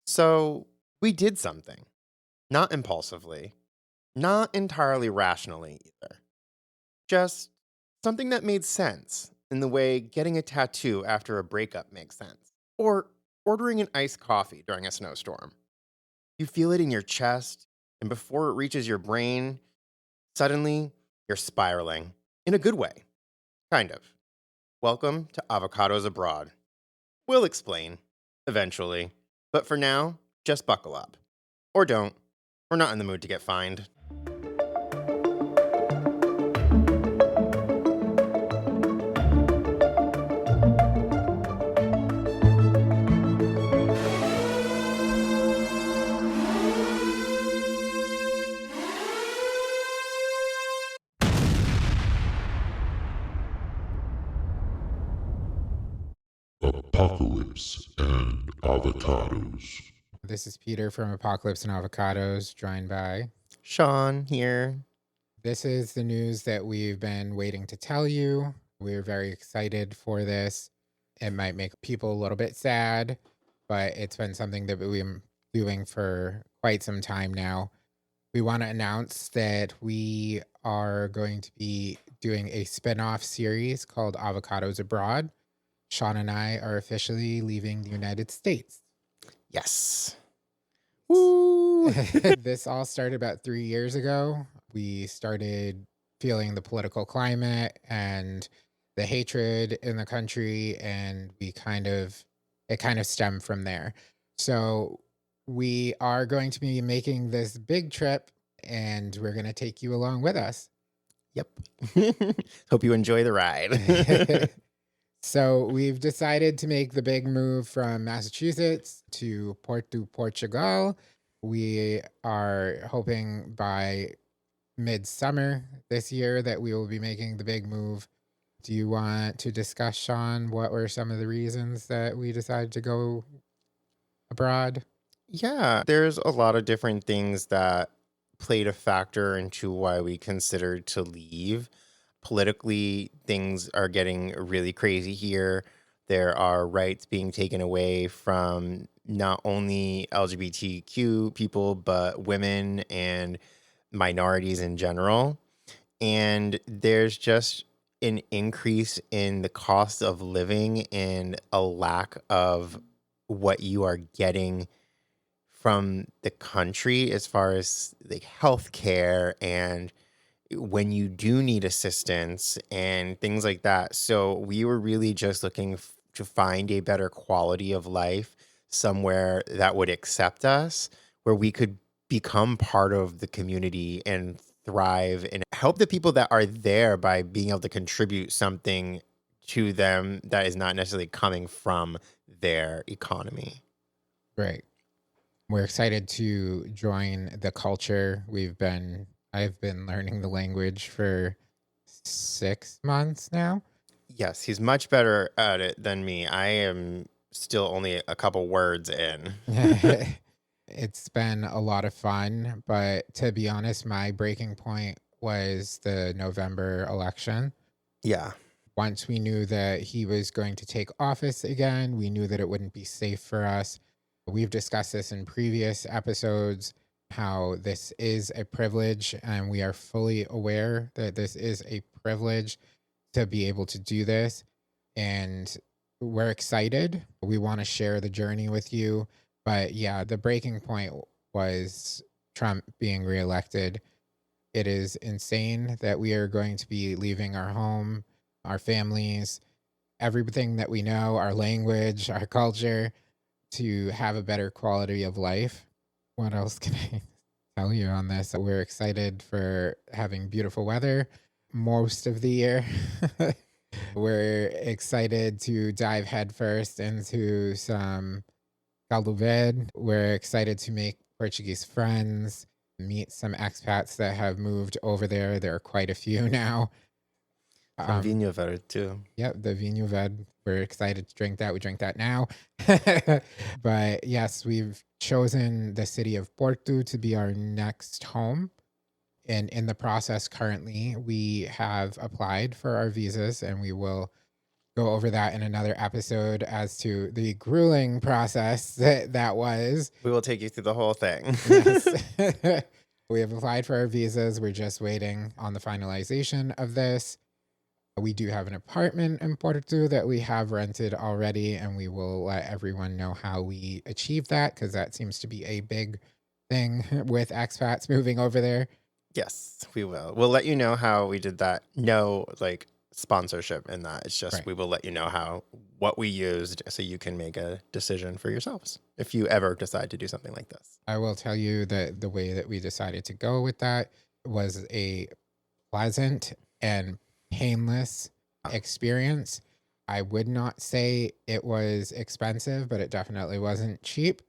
So we did something, not impulsively, not entirely rationally either. Just something that made sense in the way getting a tattoo after a breakup makes sense. Or ordering an iced coffee during a snowstorm. You feel it in your chest, and before it reaches your brain, suddenly you're spiraling. In a good way, kind of. Welcome to Avocados Abroad. We'll explain, eventually. But for now, just buckle up. Or don't. We're not in the mood to get fined. Apocalypse and Avocados. This is Peter from Apocalypse and Avocados, joined by. Shaun here. This is the news that we've been waiting to tell you. We're very excited for this. It might make people a little bit sad, but it's been something that we've been doing for quite some time now. We want to announce that we are going to be doing a spin-off series called Avocados Abroad. Shaun and I are officially leaving the United States. Yes. Woo! This all started about 3 years ago. We started feeling the political climate and the hatred in the country, and it kind of stemmed from there. So we are going to be making this big trip, and we're going to take you along with us. Yep. Hope you enjoy the ride. So we've decided to make the big move from Massachusetts to Porto, Portugal. We are hoping by midsummer this year that we will be making the big move. Do you want to discuss, Shaun, what were some of the reasons that we decided to go abroad? Yeah, there's a lot of different things that played a factor into why we considered to leave. Politically, things are getting really crazy here. There are rights being taken away from not only LGBTQ people, but women and minorities in general. And there's just an increase in the cost of living and a lack of what you are getting from the country as far as like healthcare and when you do need assistance and things like that. So we were really just looking to find a better quality of life somewhere that would accept us, where we could become part of the community and thrive and help the people that are there by being able to contribute something to them that is not necessarily coming from their economy. Right. We're excited to join the culture. I've been learning the language for 6 months now. Yes, he's much better at it than me. I am still only a couple words in. It's been a lot of fun, but to be honest, my breaking point was the November election. Yeah. Once we knew that he was going to take office again, we knew that it wouldn't be safe for us. We've discussed this in previous episodes, how this is a privilege, and we are fully aware that this is a privilege to be able to do this. And we're excited. We want to share the journey with you. But yeah, the breaking point was Trump being reelected. It is insane that we are going to be leaving our home, our families, everything that we know, our language, our culture, to have a better quality of life. What else can I tell you on this? We're excited for having beautiful weather most of the year. We're excited to dive headfirst into some caldo verde. We're excited to make Portuguese friends, meet some expats that have moved over there. There are quite a few now. Some vinho verde too. Yep, the vinho verde. We're excited to drink that. We drink that now. But yes, we've chosen the city of Porto to be our next home. And in the process currently, we have applied for our visas, and we will go over that in another episode as to the grueling process that was. We will take you through the whole thing. Yes. We have applied for our visas. We're just waiting on the finalization of this. We do have an apartment in Porto that we have rented already, and we will let everyone know how we achieve that because that seems to be a big thing with expats moving over there. Yes, we will. We'll let you know how we did that. No, like sponsorship in that. It's just Right. we will let you know what we used so you can make a decision for yourselves if you ever decide to do something like this. I will tell you that the way that we decided to go with that was a pleasant and painless experience. I would not say it was expensive, but it definitely wasn't cheap.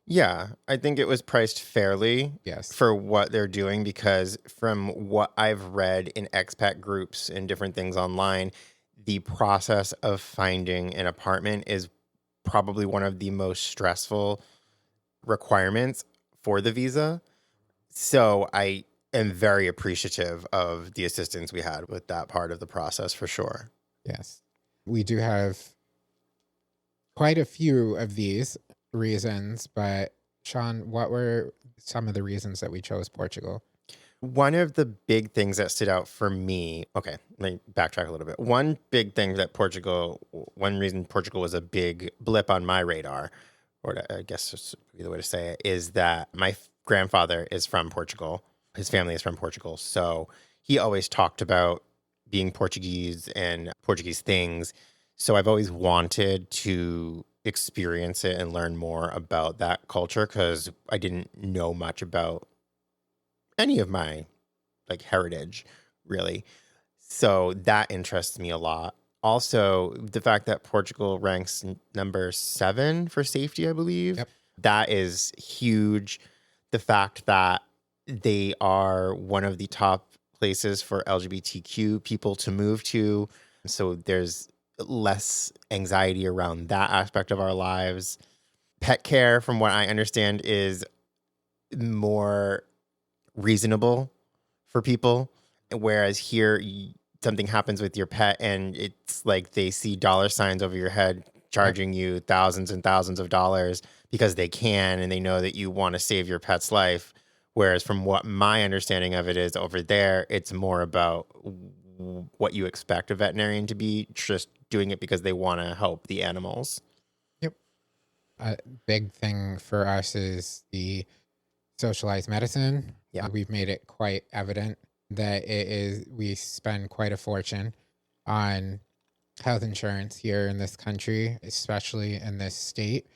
Yeah, I think it was priced fairly Yes. for what they're doing because from what I've read in expat groups and different things online, the process of finding an apartment is probably one of the most stressful requirements for the visa. So I am very appreciative of the assistance we had with that part of the process for sure. Yes. We do have quite a few of these reasons, but Shaun, what were some of the reasons that we chose Portugal? One of the big things that stood out for me, okay, let me backtrack a little bit. One reason Portugal was a big blip on my radar, I guess is the way to say it, is that my grandfather is from Portugal. His family is from Portugal. So he always talked about being Portuguese and Portuguese things. So I've always wanted to experience it and learn more about that culture because I didn't know much about any of my like heritage, really. So that interests me a lot. Also, the fact that Portugal ranks number 7 for safety, I believe, Yep. that is huge. The fact that they are one of the top places for LGBTQ people to move to. So there's less anxiety around that aspect of our lives. Pet care, from what I understand, is more reasonable for people. Whereas here, something happens with your pet and it's like they see dollar signs over your head charging you thousands and thousands of dollars because they can and they know that you want to save your pet's life. Whereas from what my understanding of it is over there, it's more about what you expect a veterinarian to be, just doing it because they want to help the animals. Yep. A big thing for us is the socialized medicine. Yeah. We've made it quite evident that we spend quite a fortune on health insurance here in this country, especially in this state.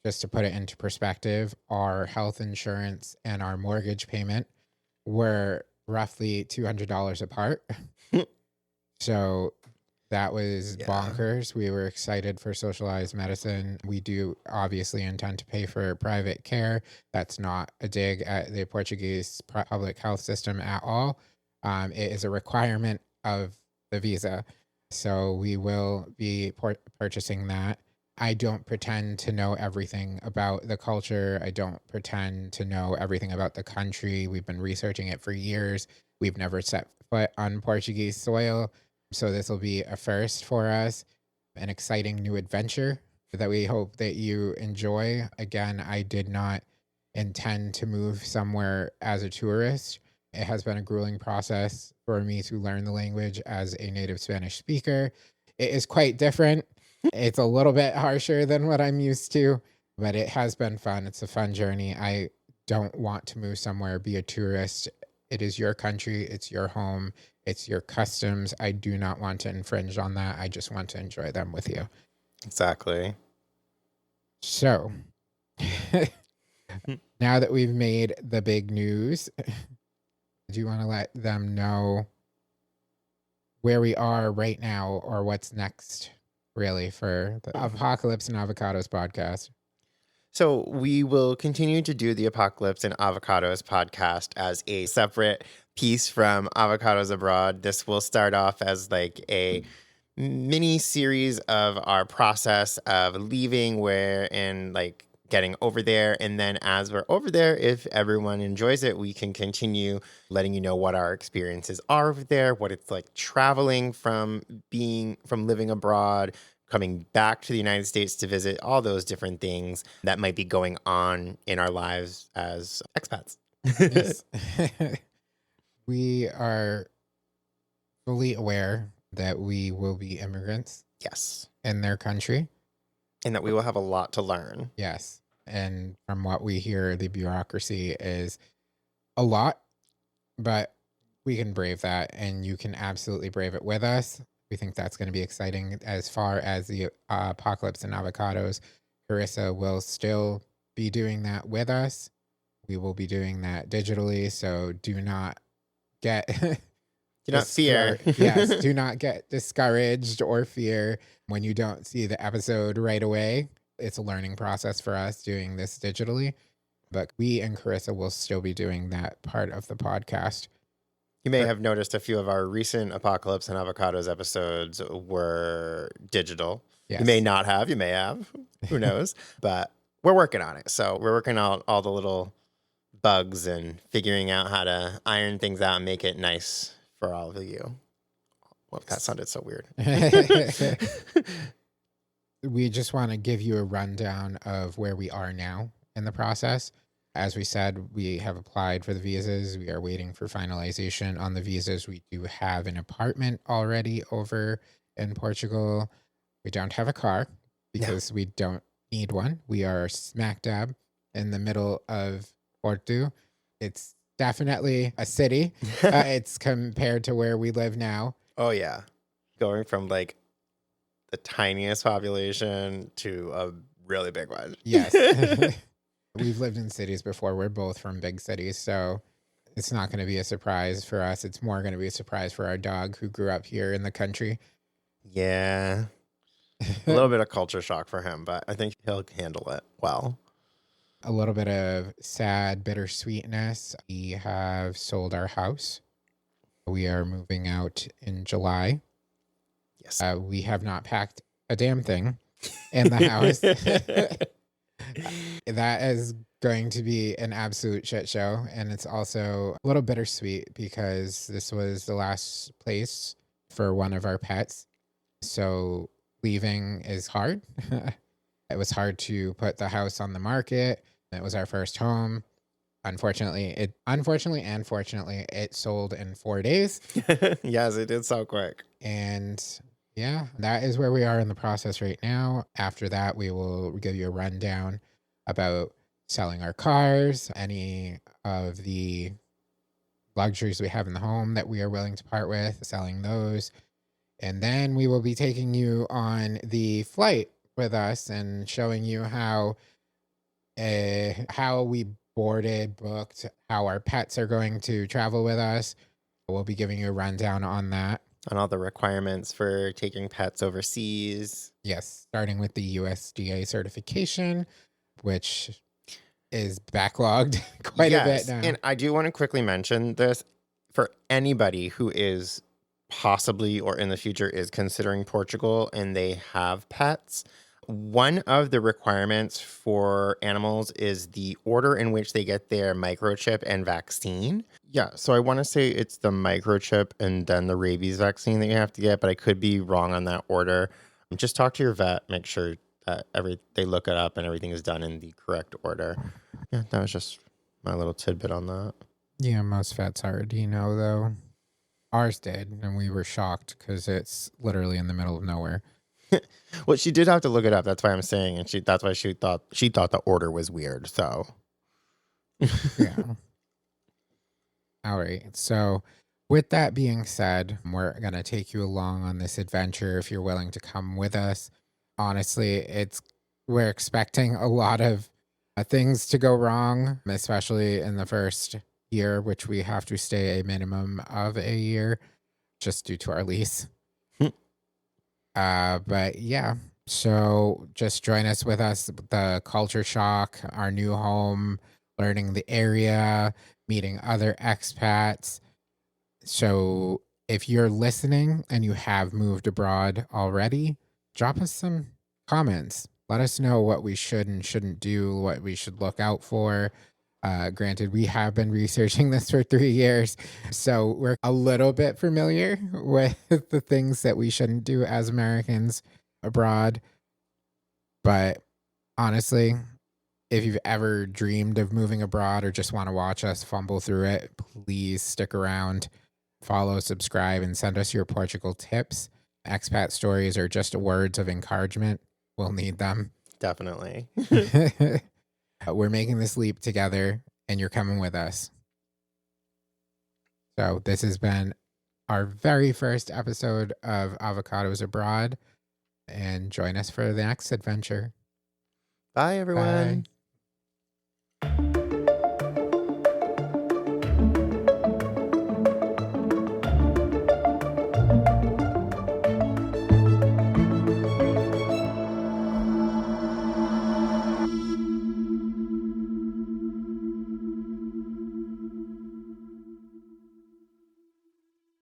Just to put it into perspective, our health insurance and our mortgage payment were roughly $200 apart. So that was bonkers. We were excited for socialized medicine. We do obviously intend to pay for private care. That's not a dig at the Portuguese public health system at all. It is a requirement of the visa. So we will be purchasing that. I don't pretend to know everything about the culture. I don't pretend to know everything about the country. We've been researching it for years. We've never set foot on Portuguese soil. So this will be a first for us, an exciting new adventure that we hope that you enjoy. Again, I did not intend to move somewhere as a tourist. It has been a grueling process for me to learn the language as a native Spanish speaker. It is quite different. It's a little bit harsher than what I'm used to, but it has been fun. It's a fun journey. I don't want to move somewhere, be a tourist. It is your country. It's your home. It's your customs. I do not want to infringe on that. I just want to enjoy them with you. Exactly. So now that we've made the big news, do you want to let them know where we are right now or what's next, really, for the Apocalypse and Avocados podcast? So we will continue to do the Apocalypse and Avocados podcast as a separate piece from Avocados Abroad. This will start off as like a mini series of our process of leaving and like getting over there. And then as we're over there, if everyone enjoys it, we can continue letting you know what our experiences are over there, what it's like traveling from living abroad, coming back to the United States to visit, all those different things that might be going on in our lives as expats. Yes. We are fully aware that we will be immigrants Yes. in their country. And that we will have a lot to learn. Yes. And from what we hear, the bureaucracy is a lot, but we can brave that, and you can absolutely brave it with us. We think that's going to be exciting. As far as the Apocalypse and Avocados, Carissa will still be doing that with us. We will be doing that digitally, so do not get Do not fear. Yes, do not get discouraged or fear when you don't see the episode right away. It's a learning process for us doing this digitally, but we and Carissa will still be doing that part of the podcast. You may have noticed a few of our recent Apocalypse and Avocados episodes were digital. Yes. You may not have, you may have, who knows, but we're working on it. So we're working on all the little bugs and figuring out how to iron things out and make it nice for all of you. Well, that sounded so weird. We just want to give you a rundown of where we are now in the process. As we said, we have applied for the visas. We are waiting for finalization on the visas. We do have an apartment already over in Portugal. We don't have a car because we don't need one. We are smack dab in the middle of Porto. It's definitely a city. It's compared to where we live now. Oh, yeah. Going from like the tiniest population to a really big one. Yes. We've lived in cities before. We're both from big cities, so it's not going to be a surprise for us. It's more going to be a surprise for our dog who grew up here in the country. Yeah. A little bit of culture shock for him, but I think he'll handle it well. A little bit of sad bittersweetness. We have sold our house. We are moving out in July. Yes. We have not packed a damn thing in the house. That is going to be an absolute shit show. And it's also a little bittersweet because this was the last place for one of our pets. So leaving is hard. It was hard to put the house on the market. It was our first home. Unfortunately, and fortunately, it sold in 4 days. Yes, it did so quick. And yeah, that is where we are in the process right now. After that, we will give you a rundown about selling our cars, any of the luxuries we have in the home that we are willing to part with, selling those. And then we will be taking you on the flight with us and showing you how we boarded, booked, how our pets are going to travel with us. We'll be giving you a rundown on that. On all the requirements for taking pets overseas. Yes, starting with the USDA certification, which is backlogged quite a bit now. And I do want to quickly mention this for anybody who is possibly or in the future is considering Portugal and they have pets. One of the requirements for animals is the order in which they get their microchip and vaccine. Yeah, so I want to say it's the microchip and then the rabies vaccine that you have to get, but I could be wrong on that order. Just talk to your vet, make sure that they look it up and everything is done in the correct order. Yeah, that was just my little tidbit on that. Yeah, most vets already know, though. Ours did, and we were shocked because it's literally in the middle of nowhere. Well, she did have to look it up. That's why I'm saying, and that's why she thought the order was weird. So, yeah. All right. So, with that being said, we're gonna take you along on this adventure. If you're willing to come with us, honestly, we're expecting a lot of things to go wrong, especially in the first year, which we have to stay a minimum of a year, just due to our lease. But yeah, so just join us with us, the culture shock, our new home, learning the area, meeting other expats. So if you're listening and you have moved abroad already, drop us some comments. Let us know what we should and shouldn't do, what we should look out for. Granted, we have been researching this for 3 years, so we're a little bit familiar with the things that we shouldn't do as Americans abroad. But honestly, if you've ever dreamed of moving abroad or just want to watch us fumble through it, please stick around, follow, subscribe, and send us your Portugal tips. Expat stories or just words of encouragement. We'll need them. Definitely. We're making this leap together, and you're coming with us. So this has been our very first episode of Avocados Abroad, and join us for the next adventure. Bye, everyone. Bye.